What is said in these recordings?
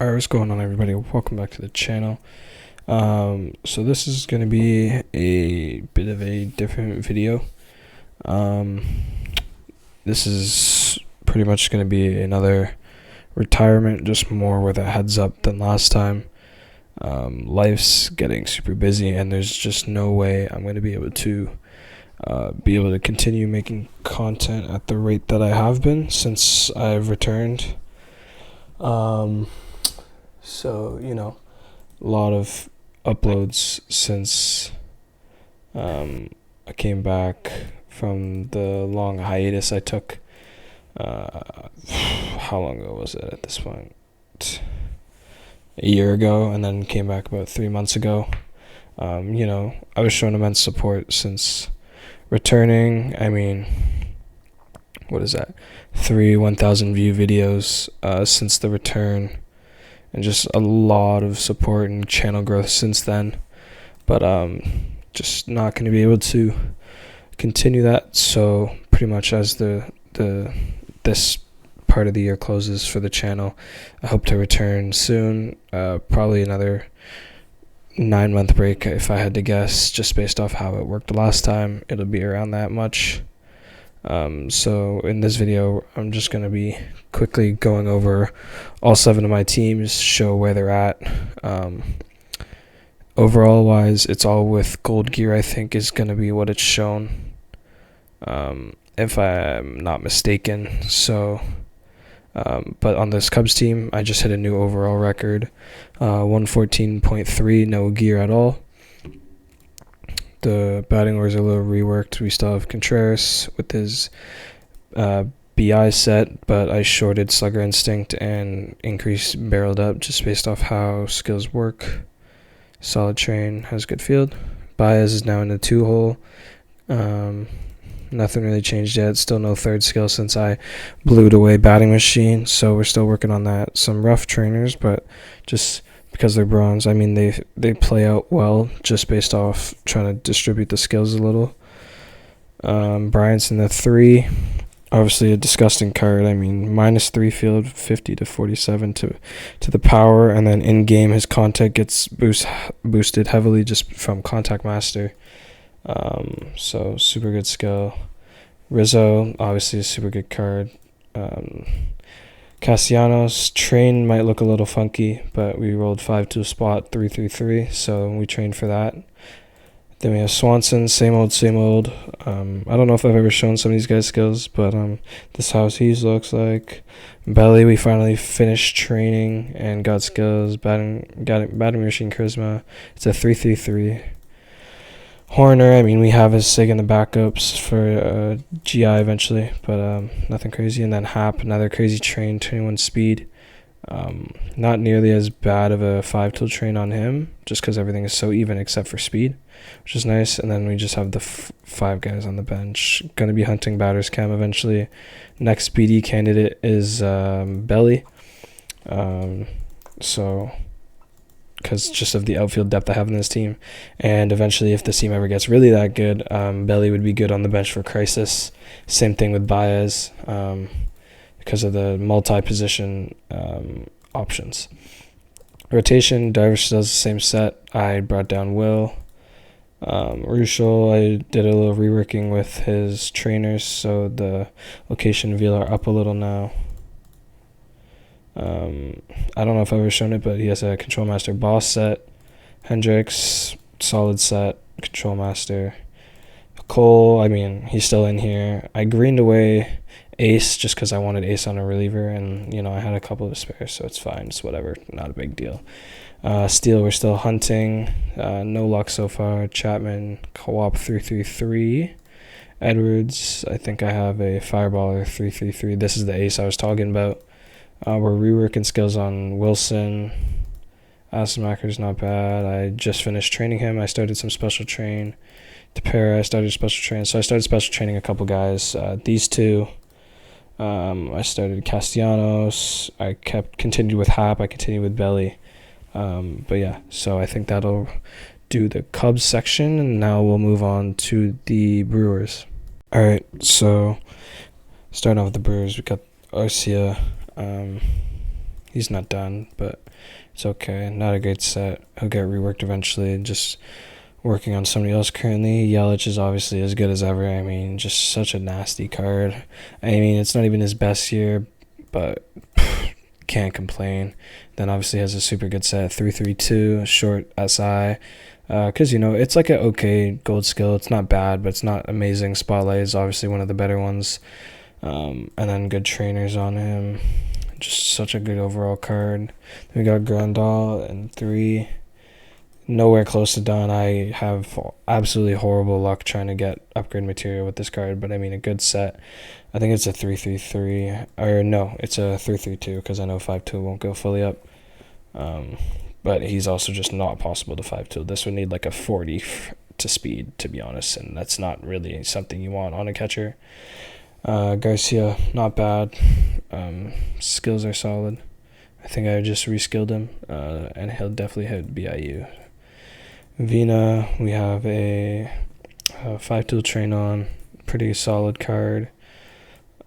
Alright, what's going on, everybody? Welcome back to the channel. So this is going to be a bit of a different video. This is pretty much going to be another retirement, just more with a heads up than last time. Life's getting super busy, and there's just no way I'm going to be able to continue making content at the rate that I have been since I've returned. So, a lot of uploads since I came back from the long hiatus I took. How long ago was it at this point? A year ago, and then came back about 3 months ago. I was showing immense support since returning. I mean, what is that? 1,000 view videos since the return, and just a lot of support and channel growth since then. But just not going to be able to continue that. So pretty much as this part of the year closes for the channel, I hope to return soon. Probably another 9-month break if I had to guess, just based off how it worked the last time. It'll be around that much. So in this video, I'm just going to be quickly going over all 7 of my teams, show where they're at. Overall wise, it's all with gold gear, I think, is going to be what it's shown, if I'm not mistaken. So, but on this Cubs team, I just hit a new overall record, 114.3, no gear at all. The batting orders are a little reworked. We still have Contreras with his BI set, but I shorted Slugger Instinct and increased Barreled Up just based off how skills work. Solid Train has good field. Baez is now in the 2-hole. Nothing really changed yet. Still no third skill since I blew it away batting machine, so we're still working on that. Some rough trainers, but just because they're bronze, I mean, they play out well just based off trying to distribute the skills a little. Bryant's in the 3. Obviously a disgusting card. I mean, -3 field, 50 to 47 to the power, and then in game his contact gets boosted heavily just from Contact Master. So super good skill. Rizzo, obviously a super good card. Castellanos, train might look a little funky, but we rolled 5 to a spot, 3-3-3, so we trained for that. Then we have Swanson, same old. I don't know if I've ever shown some of these guys' skills, but this is how he looks like. Belly, we finally finished training and got skills, batting machine charisma. It's a 3-3-3. Horner, I mean, we have his SIG in the backups for GI eventually, but nothing crazy. And then Hap, another crazy train, 21 speed. Not nearly as bad of a 5-tool train on him, just because everything is so even except for speed, which is nice. And then we just have the 5 guys on the bench. Going to be hunting batters cam eventually. Next speedy candidate is Belly. So, because just of the outfield depth I have in this team, and eventually if this team ever gets really that good, Belly would be good on the bench for Crisis. Same thing with Baez, because of the multi-position options. Rotation, Darvish does the same set. I brought down Will. Ruschel, I did a little reworking with his trainers, so the location and VLR up a little now. I don't know if I've ever shown it, but he has a Control Master boss set. Hendricks, solid set, Control Master. Cole, I mean, he's still in here. I greened away Ace just because I wanted Ace on a reliever, and I had a couple of spares, so it's fine. It's whatever, not a big deal. Steele, we're still hunting. No luck so far. Chapman, co-op 3-3-3. Edwards, I think I have a Fireballer 3-3-3. This is the Ace I was talking about. We're reworking skills on Wilson. Asemaker's not bad. I just finished training him. I started some special train. Tepera, I started special train. So I started special training a couple guys. These 2. I started Castellanos. I continued with Hap. I continued with Belly. But yeah, so I think that'll do the Cubs section, and now we'll move on to the Brewers. Alright, so starting off with the Brewers, we got Arcia. He's not done, but it's okay. Not a great set. He'll get reworked eventually. Just working on somebody else currently. Yelich is obviously as good as ever. I mean, just such a nasty card. I mean, it's not even his best year, but can't complain. Then obviously has a super good set, 332, short SI. Because, it's like an okay gold skill. It's not bad, but it's not amazing. Spotlight is obviously one of the better ones. And then good trainers on him. Just such a good overall card. Then we got Grandal and 3. Nowhere close to done. I have absolutely horrible luck trying to get upgrade material with this card, but I mean, a good set. I think it's a 333, or no, it's a 332 because I know 5-2 won't go fully up. But he's also just not possible to 5-2. This would need like a 40 to speed, to be honest, and that's not really something you want on a catcher. Garcia, not bad. Skills are solid. I think I just reskilled him, and he'll definitely hit BIU. Vina, we have a 5-tool train on. Pretty solid card.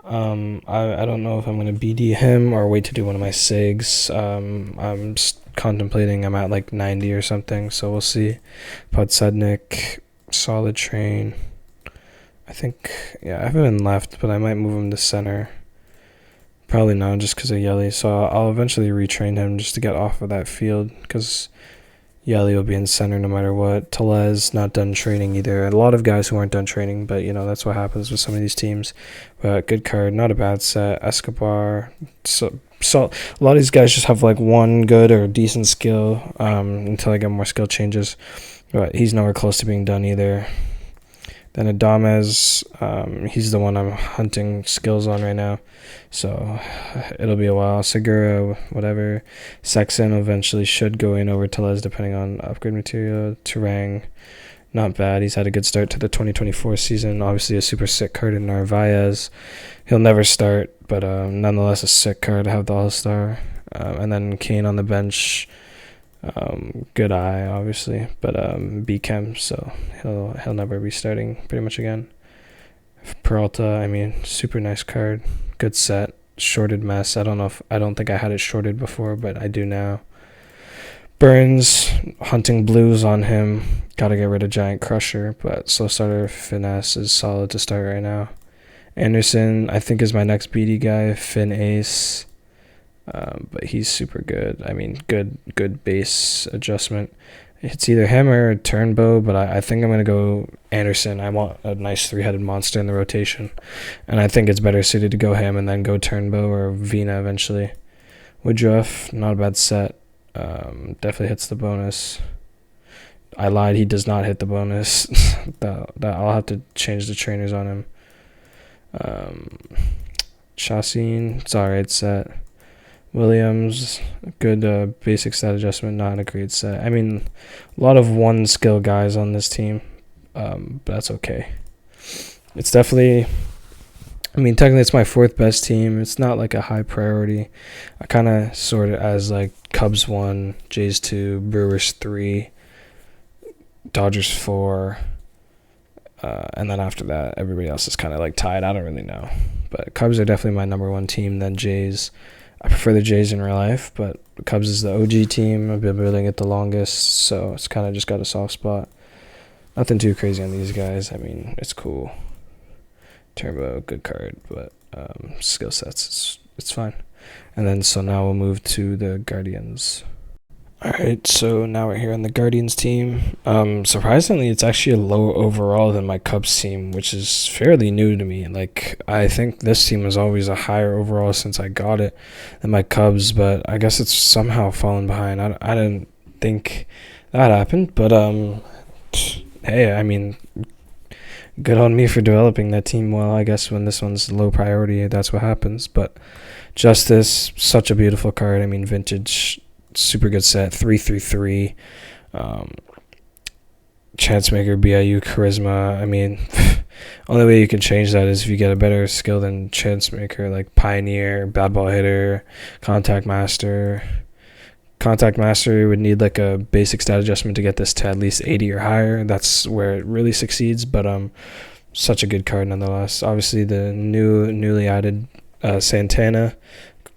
I don't know if I'm going to BD him or wait to do one of my SIGs. I'm contemplating. I'm at like 90 or something, so we'll see. Podsednik, solid train. I think, I have him in left, but I might move him to center. Probably not, just because of Yelly. So I'll eventually retrain him just to get off of that field, because Yelly will be in center no matter what. Telez, not done training either. A lot of guys who aren't done training, but, that's what happens with some of these teams. But good card, not a bad set. Escobar. So a lot of these guys just have, like, one good or decent skill until I get more skill changes. But he's nowhere close to being done either. Then Adames, he's the one I'm hunting skills on right now. So it'll be a while. Segura, whatever. Sexton eventually should go in over Telez depending on upgrade material. Turang, not bad. He's had a good start to the 2024 season. Obviously a super sick card in Narvaez. He'll never start, but nonetheless a sick card to have the All-Star. And then Kane on the bench. Good eye, obviously, but B-Chem, so he'll never be starting pretty much again. Peralta, I mean, super nice card, good set, shorted mess. I don't think I had it shorted before, but I do now. Burns, hunting blues on him. Gotta get rid of Giant Crusher, but slow starter finesse is solid to start right now. Anderson, I think, is my next BD guy. Finn Ace. But he's super good. I mean, good base adjustment. It's either him or Turnbow, but I think I'm going to go Anderson. I want a nice three-headed monster in the rotation, and I think it's better suited to go him and then go Turnbow or Vina eventually. Woodruff, not a bad set. Definitely hits the bonus. I lied. He does not hit the bonus. that I'll have to change the trainers on him. Chassin, it's alright set. Williams, good basic stat adjustment, not a great set. I mean, a lot of one skill guys on this team, but that's okay. It's definitely, technically it's my fourth best team. It's not like a high priority. I kind of sort it as like Cubs 1, Jays 2, Brewers 3, Dodgers 4, and then after that, everybody else is kind of like tied. I don't really know. But Cubs are definitely my number one team, then Jays. I prefer the Jays in real life, but the Cubs is the OG team. I've been building it the longest, so it's kind of just got a soft spot. Nothing too crazy on these guys. I mean, it's cool. Turbo, good card, but skill sets, it's fine. And then, so now we'll move to the Guardians. Alright, so now we're here on the Guardians team. Surprisingly, it's actually a lower overall than my Cubs team, which is fairly new to me. Like, I think this team was always a higher overall since I got it than my Cubs, but I guess it's somehow fallen behind. I didn't think that happened, but hey, I mean, good on me for developing that team well. I guess when this one's low priority, that's what happens. But Justice, such a beautiful card. I mean, vintage, super good set, 333. Chancemaker, BIU, Charisma. I mean, only way you can change that is if you get a better skill than Chancemaker, like Pioneer, Bad Ball Hitter, Contact Master. Contact Master would need like a basic stat adjustment to get this to at least 80 or higher. That's where it really succeeds, but such a good card nonetheless. Obviously, the newly added Santana,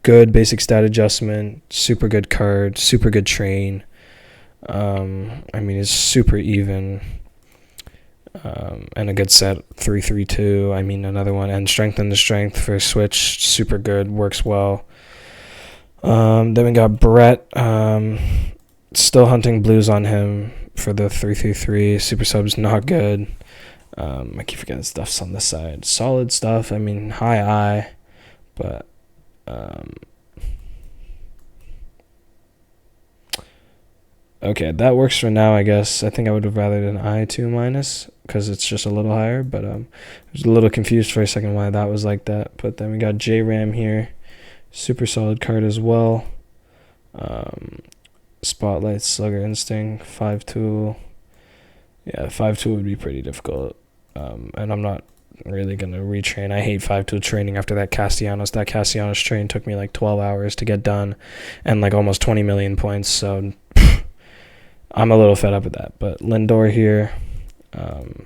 good basic stat adjustment, super good card, super good train. I mean, it's super even. And a good set, 3-3-2. I mean, another one. And strength and the strength for switch, super good, works well. Then we got Brett. Still hunting blues on him for the 3-3-3. Super subs, not good. I keep forgetting stuff's on this side. Solid stuff. I mean, high I, but okay, that works for now, I guess. I think I would have rather an I2 minus because it's just a little higher, but I was a little confused for a second why that was like that. But then we got J-Ram here. Super solid card as well. Spotlight, Slugger Instinct, 5-tool. Yeah, 5-tool would be pretty difficult. And I'm not really going to retrain. I hate 5-tool training after that Castellanos. That Castellanos train took me like 12 hours to get done and like almost 20 million points. So I'm a little fed up with that. But Lindor here,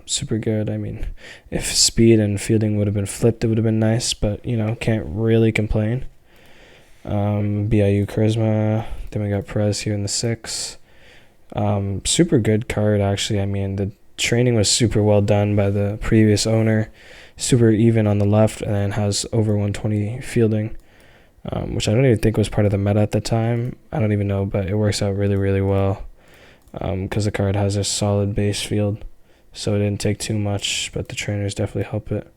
super good. I mean, if speed and fielding would have been flipped, it would have been nice. But, can't really complain. BIU Charisma. Then we got Perez here in the 6. Super good card, actually. I mean, the training was super well done by the previous owner. Super even on the left, and then has over 120 fielding, which I don't even think was part of the meta at the time. I don't even know, but it works out really, really well because the card has a solid base field, so it didn't take too much, but the trainers definitely help it.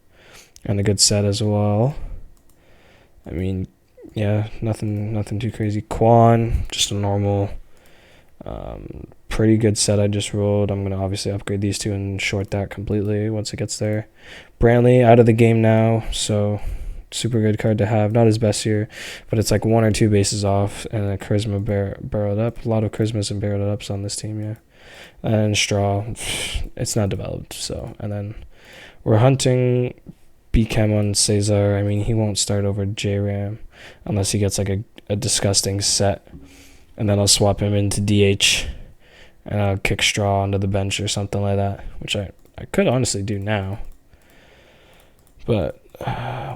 And a good set as well. I mean, yeah, nothing too crazy. Quan, just a normal, pretty good set I just rolled. I'm going to obviously upgrade these two and short that completely once it gets there. Brantley out of the game now, so super good card to have. Not his best here, but it's like 1 or 2 bases off, and a Charisma barreled up. A lot of Charismas and barreled ups on this team, yeah. And Straw, it's not developed, so. And then we're hunting B-Chem on Cesar. I mean, he won't start over J-Ram unless he gets like a disgusting set. And then I'll swap him into DH. And I'll kick Straw onto the bench or something like that, which I could honestly do now. But,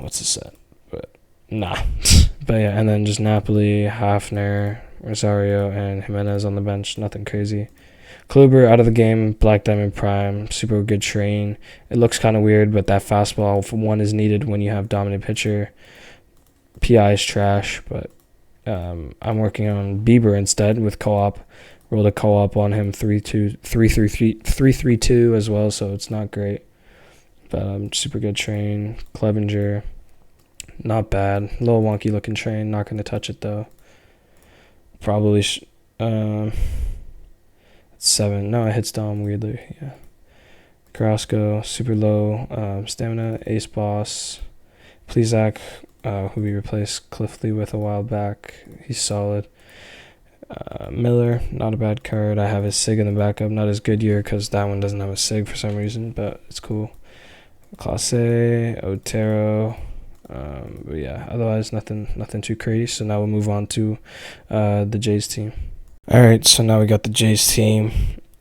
what's the set? But, nah. But yeah, and then just Napoli, Hafner, Rosario, and Jimenez on the bench. Nothing crazy. Kluber out of the game, Black Diamond Prime, super good train. It looks kind of weird, but that fastball for one is needed when you have dominant pitcher. PI is trash, but I'm working on Bieber instead with co-op. Rolled a co-op on him 3-3-2 as well, so it's not great. But super good train. Clevenger, not bad. A little wonky looking train. Not going to touch it though. Probably 7. No, it hits Dom weirdly. Yeah. Carrasco, super low. Stamina, Ace Boss. Plezak, who we replaced Cliff Lee with a while back. He's solid. Miller, not a bad card. I have his Sig in the backup. Not as good year because that one doesn't have a Sig for some reason, but it's cool. Clase, Otero. But yeah, otherwise nothing too crazy. So now we'll move on to the Jays team. All right, so now we got the Jays team,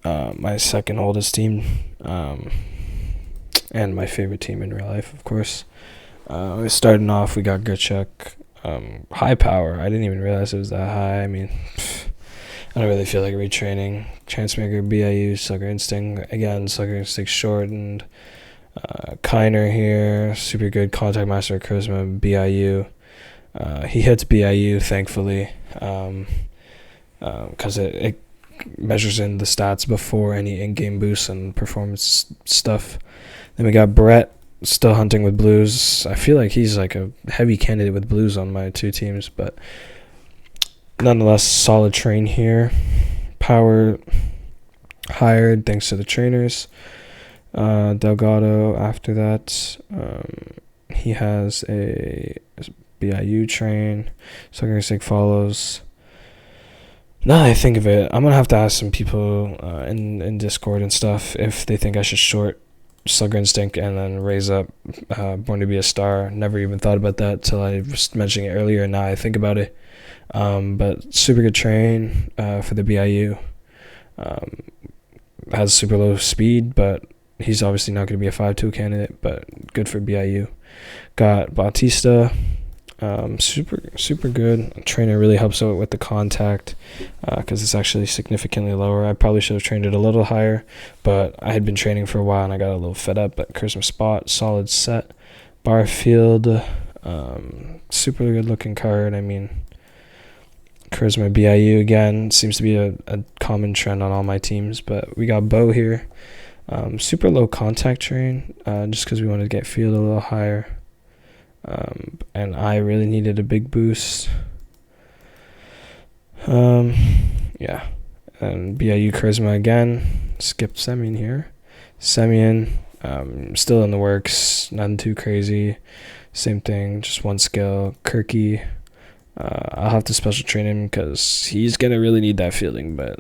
my second oldest team, and my favorite team in real life, of course. We're starting off, we got Grichuk. High power. I didn't even realize it was that high. I mean, I don't really feel like retraining. Transmaker, BIU, Slugger Instinct. Again, Slugger Instinct shortened. Kiner here. Super good Contact Master Charisma, BIU. He hits BIU, thankfully, because it measures in the stats before any in-game boosts and performance stuff. Then we got Brett. Still hunting with blues. I feel like he's like a heavy candidate with blues on my 2 teams, but nonetheless, solid train here. Power hired thanks to the trainers. Delgado after that. He has a BIU train. Sucker follows. Now that I think of it, I'm going to have to ask some people in Discord and stuff if they think I should short Slugger Instinct and then raise up Born to Be a Star. Never even thought about that till I was mentioning it earlier, and now I think about it. But super good train for the BIU. Has super low speed, but he's obviously not going to be a 5-2 candidate, but good for BIU. Got Bautista, Super good. Trainer really helps out with the contact because it's actually significantly lower. I probably should have trained it a little higher, but I had been training for a while and I got a little fed up. But Charisma Spot, solid set. Barfield, super good looking card. I mean, Charisma BIU again seems to be a common trend on all my teams, but we got Bo here. Super low contact train, just because we wanted to get field a little higher. And I really needed a big boost. Yeah. And BIU Charisma again. Skipped Semyon here. Semyon, still in the works. Nothing too crazy. Same thing, just one skill. Kirky. I'll have to special train him because he's gonna really need that fielding, but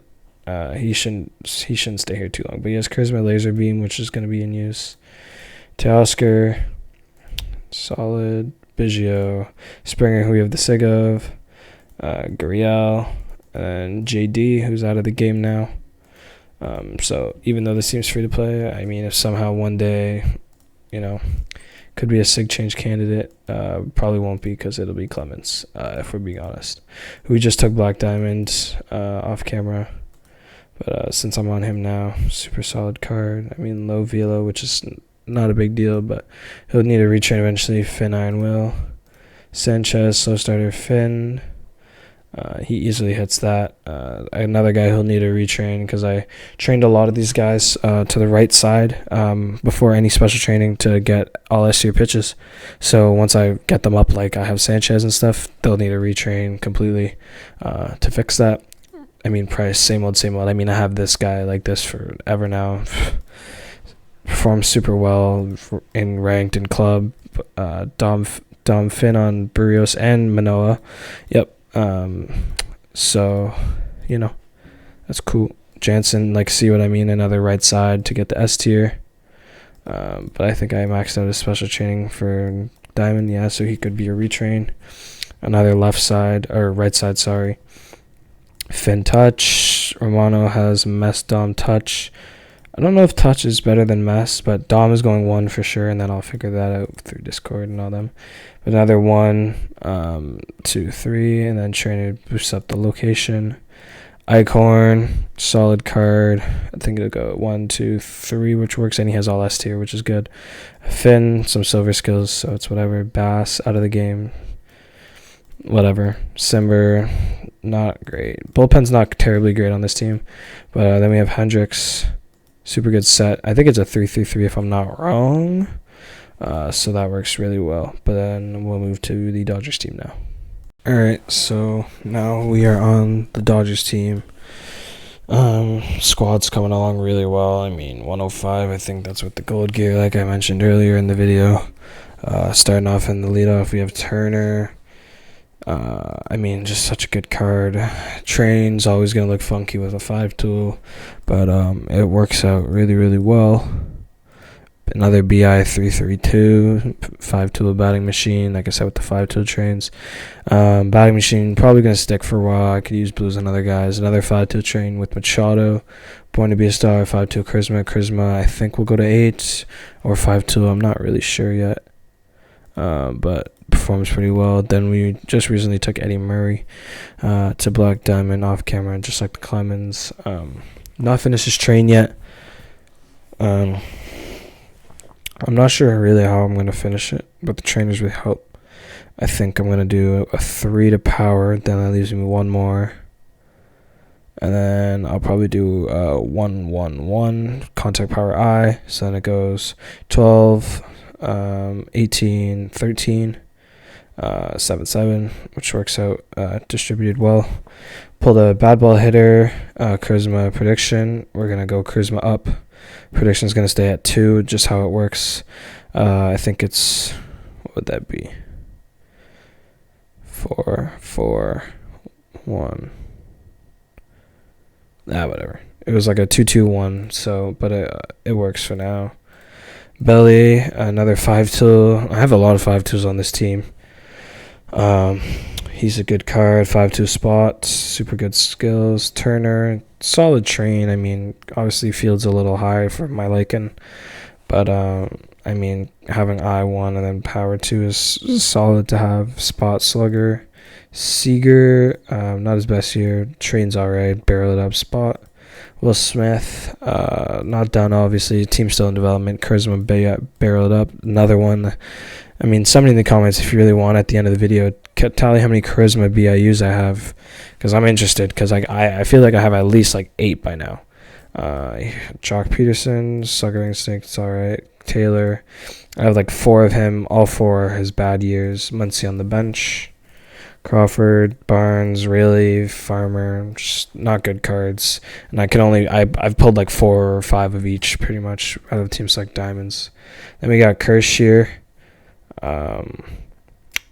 he shouldn't stay here too long. But he has Charisma Laser Beam, which is gonna be in use. Teoscar, solid. Biggio, Springer, who we have the sig of. Gurriel, and JD, who's out of the game now. So even though this seems free to play, I mean, if somehow one day, could be a sig change candidate, probably won't be because it'll be Clemens, if we're being honest. We just took Black Diamond off camera, but since I'm on him now, super solid card. I mean, low velo, which is not a big deal, but he'll need a retrain eventually. Finn Iron Will. Sanchez, slow starter Finn. He easily hits that. Another guy who'll need a retrain because I trained a lot of these guys to the right side before any special training to get all S-tier pitches. So once I get them up, like I have Sanchez and stuff, they'll need a retrain completely to fix that. I mean, Price, same old. I mean, I have this guy like this forever now. Performs super well in ranked and club. Dom Finn on Brewers and Manoa. Yep. So, that's cool. Jansen, see what I mean? Another right side to get the S tier. But I think I maxed out his special training for Diamond. Yeah, so he could be a retrain. Another left side, or right side, sorry. Finn Touch. Romano has Mess Dom Touch. I don't know if Touch is better than Mess, but Dom is going 1 for sure, and then I'll figure that out through Discord and all them. But another 1, 2, 3, and then Trainer boosts up the location. Eichhorn, solid card. I think it'll go 1, 2, 3, which works, and he has all S tier, which is good. Finn, some silver skills, so it's whatever. Bass, out of the game. Whatever. Simber, not great. Bullpen's not terribly great on this team. But then we have Hendricks. Super good set. I think it's a 3-3-3 if I'm not wrong. So that works really well. But then we'll move to the Dodgers team now. Alright, so now we are on the Dodgers team. Squad's coming along really well. I mean, 105, I think that's with the gold gear, like I mentioned earlier in the video. Starting off in the leadoff, we have Turner. Just such a good card. Train's always going to look funky with a 5-tool, but it works out really, really well. Another BI 332, 5-tool batting machine, like I said, with the 5-tool trains. Batting machine, probably going to stick for a while. I could use blues on other guys. Another 5-tool train with Machado, Born to be a Star, 5-tool Charisma. I think we'll go to 8 or 5-tool. I'm not really sure yet. But performs pretty well. Then we just recently took Eddie Murray to Black Diamond off camera, just like the Clemens. Not finished his train yet. I'm not sure really how I'm going to finish it, but the trainers really help. I think I'm going to do a 3 to power, then that leaves me 1 more. And then I'll probably do 1-1-1 contact power I. So then it goes 12, 18, 13, 7-7, which works out distributed well. Pulled a bad ball hitter, Charisma prediction. We're going to go Charisma up. Prediction's going to stay at 2, just how it works. I think it's, what would that be? 4, 4, 1. Whatever. It was like a 2-2-1, so, but it works for now. Belly, another 5-tool. I have a lot of 5-tools on this team. He's a good card, 5-2 spot, super good skills. Turner, solid train. I mean, obviously field's a little high for my liking, but I I mean, having I1 and then power 2 is solid to have. Spot Slugger. Seager, not his best year. Train's alright. Barrel it up. Spot. Will Smith, not done, obviously. Team still in development. Charisma, barrel it up. Another one. I mean, somebody in the comments, if you really want, at the end of the video, tell me how many Charisma BIUs I have, because I'm interested, because I feel like I have at least like 8 by now. Jock Peterson, Sucker Instinct, it's alright. Taylor, I have like 4 of him, all 4 his bad years. Muncie on the bench. Crawford, Barnes, Riley, Farmer, just not good cards. And I've pulled like 4 or 5 of each pretty much out of Team Select Diamonds. Then we got Kershear.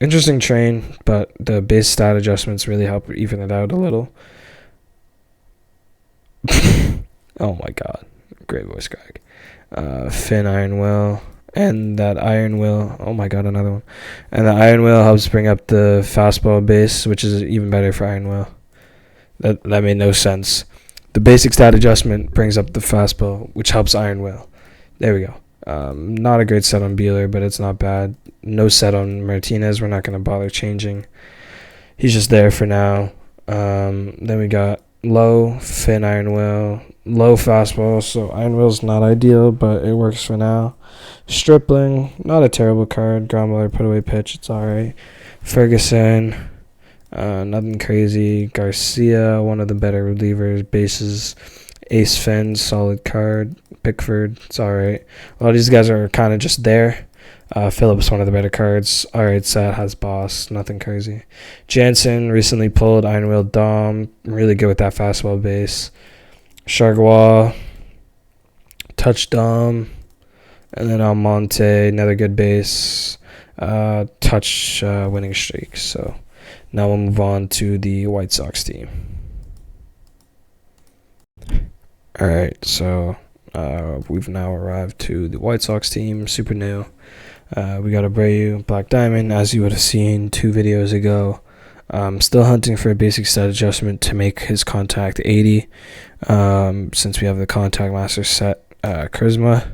Interesting train, but the base stat adjustments really help even it out a little. Oh my god. Great voice crack. Finn Iron Will. And that Iron Will, oh my god, another one. And the Iron Will helps bring up the fastball base, which is even better for Iron Will. That made no sense. The basic stat adjustment brings up the fastball, which helps Iron Will. There we go. Not a great set on Beeler, but it's not bad. No set on Martinez. We're not going to bother changing. He's just there for now. Then we got low, Finn Iron Will. Low fastball, so Iron Will's not ideal, but it works for now. Stripling, not a terrible card. Gromballer, put away pitch, it's alright. Ferguson, nothing crazy. Garcia, one of the better relievers. Bases, Ace Finn, solid card. Pickford, it's alright. A lot of these guys are kind of just there. Phillips, one of the better cards. Alright set, has boss, nothing crazy. Jansen, recently pulled Iron Will Dom, really good with that fastball base. Chargois, touch Dom, and then Almonte, another good base, touch winning streak. So now we'll move on to the White Sox team. Alright, so we've now arrived to the White Sox team, super new. We got Abreu, Black Diamond, as you would have seen 2 videos ago. Still hunting for a basic stat adjustment to make his contact 80. Since we have the contact master set. Charisma,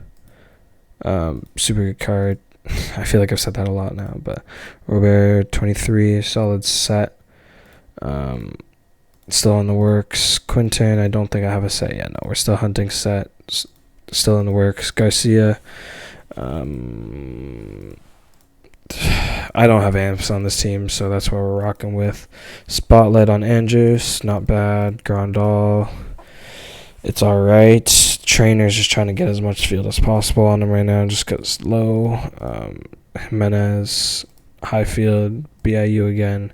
super good card. I feel like I've said that a lot now, but Robert 23, solid set. Still in the works. Quinton, I don't think I have a set yet. No, we're still hunting set. Still in the works. Garcia, I don't have amps on this team, so that's what we're rocking with. Spotlight on Andrews, not bad. Grandal, it's alright. Trainer's just trying to get as much field as possible on him right now, just because low. Jimenez, high field, BIU again.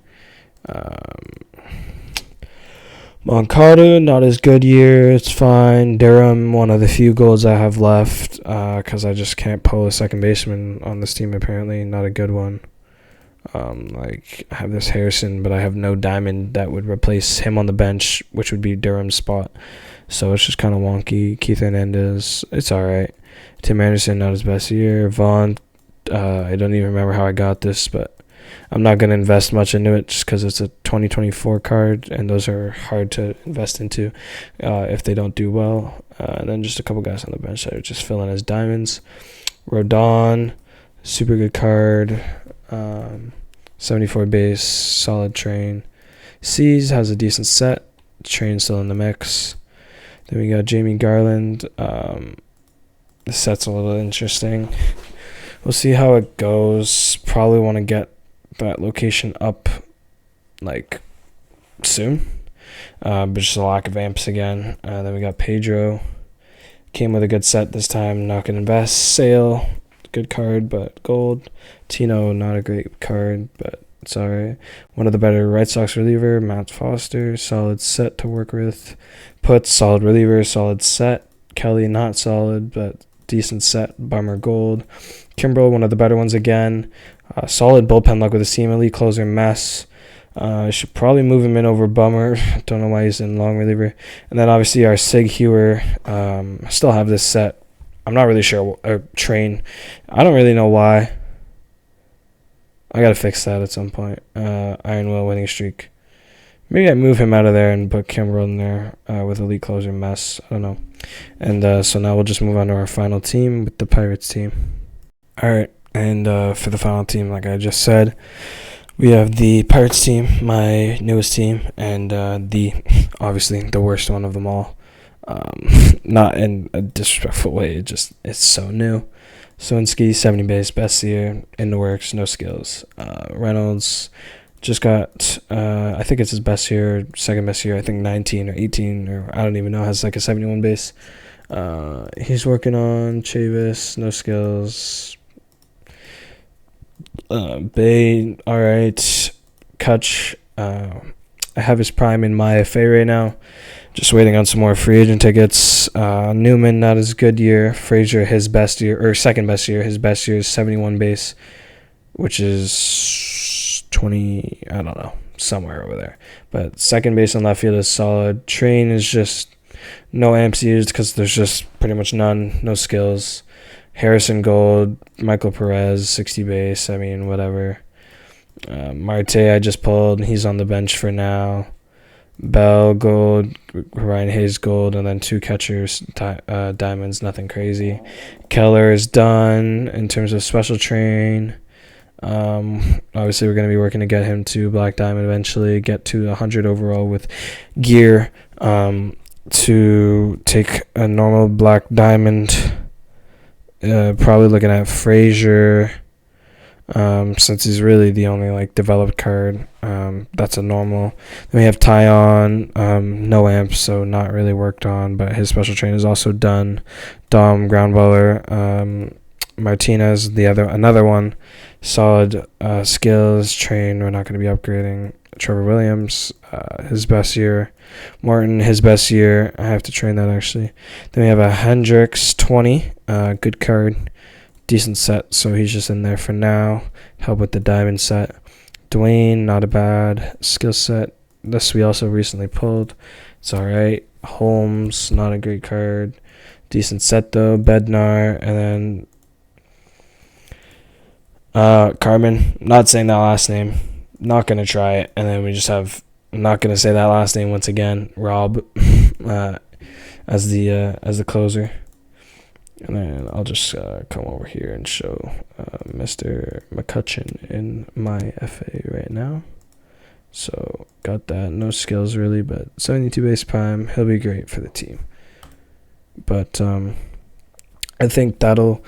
Moncada, not as good year, it's fine. Durham, one of the few goals I have left, because I just can't pull a second baseman on this team apparently, not a good one. Like, I have this Harrison, but I have no diamond that would replace him on the bench, which would be Durham's spot. So it's just kind of wonky. Keith Hernandez, it's alright. Tim Anderson, not his best year. Vaughn, I don't even remember how I got this, but I'm not going to invest much into it just because it's a 2024 card, and those are hard to invest into if they don't do well. And then just a couple guys on the bench that are just filling as diamonds. Rodon, super good card. 74 base, solid train. C's has a decent set. Train still in the mix. Then we got Jamie Garland. The set's a little interesting. We'll see how it goes. Probably want to get that location up like soon. But just a lack of amps again. Then we got Pedro. Came with a good set this time. Not gonna invest. Sale, good card, but gold. Tino, not a great card, but it's alright. One of the better Red Sox reliever. Matt Foster, solid set to work with. Putz, solid reliever, solid set. Kelly, not solid, but decent set. Bummer, gold. Kimbrel, one of the better ones again. Solid bullpen luck with his team. Elite closer, Mess. I should probably move him in over Bummer. Don't know why he's in long reliever. And then obviously our Sig Hewer. I still have this set. I'm not really sure. Train. I don't really know why. I gotta fix that at some point. Iron Will winning streak. Maybe I move him out of there and put Kimbrel in there with elite closer Mess. I don't know. And so now we'll just move on to our final team with the Pirates team. All right, and for the final team, like I just said, we have the Pirates team, my newest team, and the obviously the worst one of them all. Not in a disrespectful way, it's so new. Swinsky, 70 base, best year, in the works, no skills. Reynolds just got, I think it's his best year, second best year, I think 19 or 18, or I don't even know, has like a 71 base. He's working on Chavis, no skills. Bay, alright. Kutch, I have his prime in my FA right now. Just waiting on some more free agent tickets. Newman, not as good year. Frazier, his best year, or second best year. His best year is 71 base, which is 20, I don't know, somewhere over there. But second base on left field is solid. Train is just no amps used because there's just pretty much none, no skills. Harrison Gold, Michael Perez, 60 base, I mean, whatever. Marte, I just pulled. He's on the bench for now. Bell, Gold, Ryan Hayes, Gold, and then two catchers, Diamonds, nothing crazy. Keller is done in terms of special train. Obviously, we're going to be working to get him to Black Diamond eventually, get to 100 overall with gear to take a normal Black Diamond. Probably looking at Frazier, since he's really the only like developed card. That's a normal. Then we have Tyon, no amps, so not really worked on, but his special train is also done. Dom, ground baller. Martinez, another one, solid skills train. We're not going to be upgrading. Trevor Williams, his best year. Martin, his best year. I have to train that actually. Then we have a Hendricks 20, good card, decent set. So he's just in there for now. Help with the diamond set. Dwayne, not a bad skill set. This we also recently pulled. It's all right. Holmes, not a great card, decent set though. Bednar, and then Carmen. Not saying that last name. Not going to try it. And then we just have, I'm not going to say that last name once again, Rob, as the closer. And then I'll just come over here and show Mr. McCutcheon in my FA right now. So got that. No skills really, but 72 base prime. He'll be great for the team. But I think that'll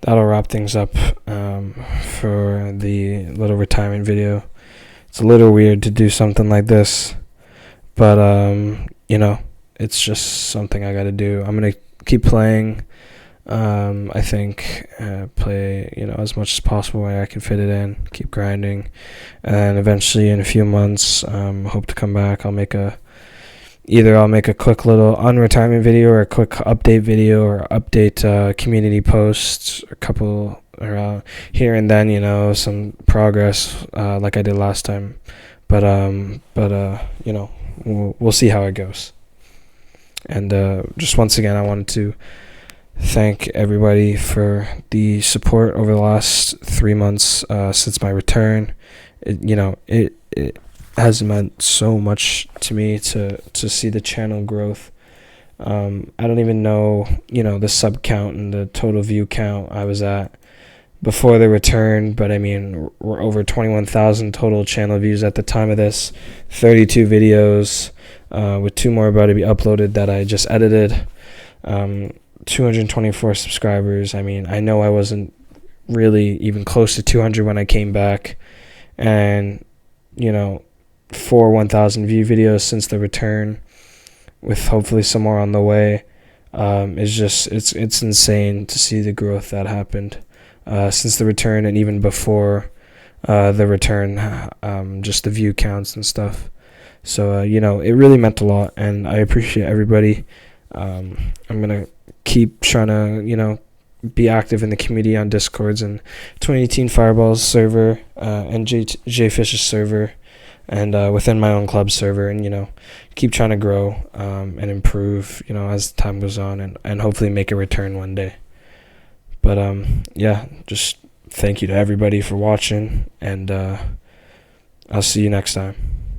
wrap things up for the little retirement video. It's a little weird to do something like this, but it's just something I got to do. I'm gonna keep playing. I think play as much as possible where I can fit it in. Keep grinding, and eventually in a few months, hope to come back. I'll make a quick little unretirement video or a quick update video or update community posts, a couple around here and then, some progress like I did last time. But we'll see how it goes. And just once again, I wanted to thank everybody for the support over the last 3 months since my return. It has meant so much to me to see the channel growth. I don't even know, the sub count and the total view count I was at before the return, but I mean, we're over 21,000 total channel views at the time of this, 32 videos, with 2 more about to be uploaded that I just edited, 224 subscribers. I mean, I know I wasn't really even close to 200 when I came back, and, 4 1,000 view videos since the return, with hopefully some more on the way. It's insane to see the growth that happened since the return, and even before the return, just the view counts and stuff. So it really meant a lot, and I appreciate everybody. I'm gonna keep trying to be active in the community on Discords and 2018 Fireballs server, and J Fish's server, and within my own club server, and keep trying to grow and improve as time goes on, and hopefully make a return one day. But just thank you to everybody for watching, and I'll see you next time.